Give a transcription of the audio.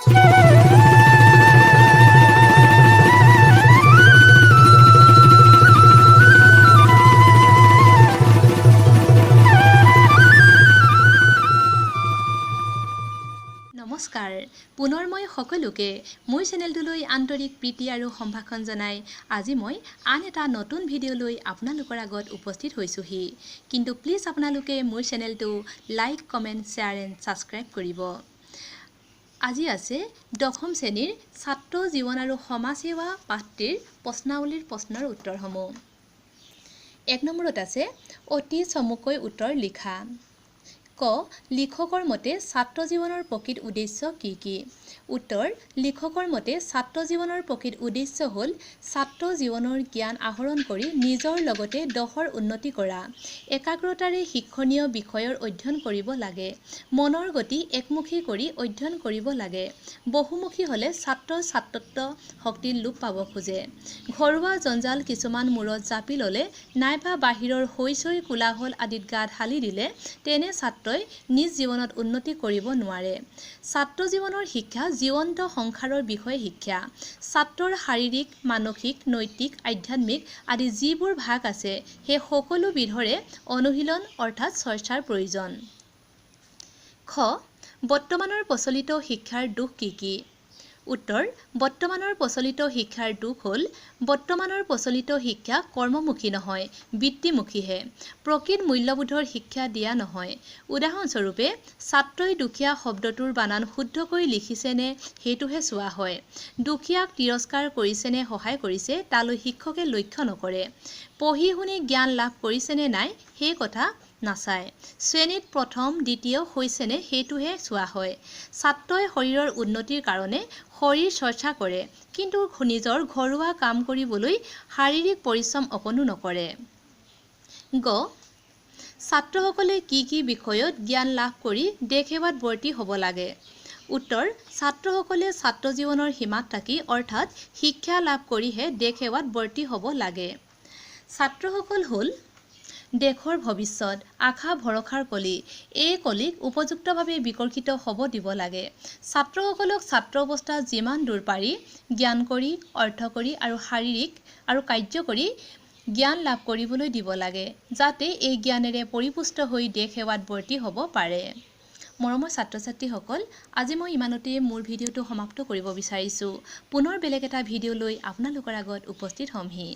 নমস্কাৰ পুনৰ মই সকলোকে মোৰ চেনেলটোলৈ আন্তৰিক প্ৰীতি আৰু সম্ভাষণ জনাই আজি মই আন এটা নতুন ভিডিঅ' লৈ আপোনালোকৰ আগত উপস্থিত হৈছোহি কিন্তু প্লিজ আপোনালোকে মোৰ চেনেলটো like comment share and subscribe কৰিব আজি আছে দশম শ্ৰেণীৰ ছাত্ৰ জীৱন আৰু সমাজ সেৱা পাঠটিৰ প্ৰশ্নাৱলীৰ প্ৰশ্নৰ উত্তৰসমূহ এক নম্বৰত আছে অতি চমুকৈ উত্তৰ লিখা ক লিখকৰ মতে ছাত্ৰ জীৱনৰ প্ৰকৃত উদ্দেশ্য কি কি উত্তৰ লিখকৰ মতে ছাত্ৰ জীৱনৰ প্ৰকৃত উদ্দেশ্য হ'ল ছাত্ৰ জীৱনৰ জ্ঞান আহৰণ কৰি নিজৰ লগতে দেশৰ উন্নতি কৰা একাগ্ৰতাৰে শিক্ষণীয় বিষয়ৰ অধ্যয়ন কৰিব লাগে মনৰ গতি একমুখী কৰি অধ্যয়ন কৰিব লাগে বহুমুখী হলে ছাত্ৰৰ ছাত্ৰত্ব শক্তি লোপ পাব খোজে ঘৰুৱা জঞ্জাল কিছুমান মূৰত জাপি ললে নাইবা বাহিৰৰ হৈচৈ কোলাহল আদিত গা ঢালি দিলে তেনে ছাত্ৰই নিজ জীৱনত উন্নতি কৰিব নোৱাৰে ছাত্ৰ জীৱনৰ শিক্ষা জীৱন্ত সংসাৰৰ বিষয়ে শিক্ষা ছাত্ৰৰ শাৰীৰিক মানসিক নৈতিক আধ্যাত্মিক আদি যিবোৰ ভাগ আছে সেই সকলো বিধৰে অনুশীলন অৰ্থাৎ চৰ্চাৰ প্ৰয়োজন খ বৰ্তমানৰ প্ৰচলিত শিক্ষাৰ দুখ কি কি উত্তৰ বৰ্তমানৰ প্ৰচলিত শিক্ষাৰ দুখ হ'ল বৰ্তমানৰ প্ৰচলিত শিক্ষা কৰ্মমুখী নহয় বৃত্তিমুখীহে প্ৰকৃত মূল্যবোধৰ শিক্ষা দিয়া নহয় উদাহৰণস্বৰূপে ছাত্ৰই দুখীয়া শব্দটোৰ বানান শুদ্ধকৈ লিখিছেনে হেতুহে চোৱা হয় দুখীয়াক তিৰস্কাৰ কৰিছেনে সহায় কৰিছে তালৈ শিক্ষকে লক্ষ্য নকৰে পঢ়ি শুনি জ্ঞান লাভ কৰিছেনে নাই সেই কথা নাচায় শ্ৰেণীত প্ৰথম দ্বিতীয় হৈছেনে হেতুহে চোৱা হয় ছাত্ৰই শৰীৰৰ উন্নতিৰ কাৰণে শৰীৰ চৰ্চা কৰে কিন্তু নিজৰ ঘৰুৱা কাম কৰিবলৈ শাৰীৰিক পৰিশ্ৰম অকণো নকৰে গ ছাত্ৰসকলে কি বিষয়ত জ্ঞান লাভ কৰি দেশ সেৱাত ব্ৰতী হ'ব লাগে উত্তৰ ছাত্ৰসকলে ছাত্ৰ জীৱনৰ সীমাত থাকি অৰ্থাৎ শিক্ষা লাভ কৰিহে দেশ সেৱাত ব্ৰতী হ'ব লাগে ছাত্ৰসকল হ'ল দেশৰ ভৱিষ্যত আশা ভৰসাৰ কলি এই কলিক উপযুক্তভাৱে বিকশিত হ'ব দিব লাগে ছাত্ৰসকলক ছাত্ৰ অৱস্থাত যিমান দূৰ পাৰি জ্ঞান কৰি অৰ্থ কৰি আৰু শাৰীৰিক আৰু কাৰ্য কৰি জ্ঞান লাভ কৰিবলৈ দিব লাগে যাতে এই জ্ঞানেৰে পৰিপুষ্ট হৈ দেশ সেৱাত ব্ৰতী হ'ব পাৰে মৰমৰ ছাত্ৰ ছাত্ৰীসকল আজি মই ইমানতে মোৰ ভিডিঅ'টো সমাপ্ত কৰিব বিচাৰিছো পুনৰ বেলেগ এটা ভিডিঅ' লৈ আপোনালোকৰ আগত উপস্থিত হ'মহি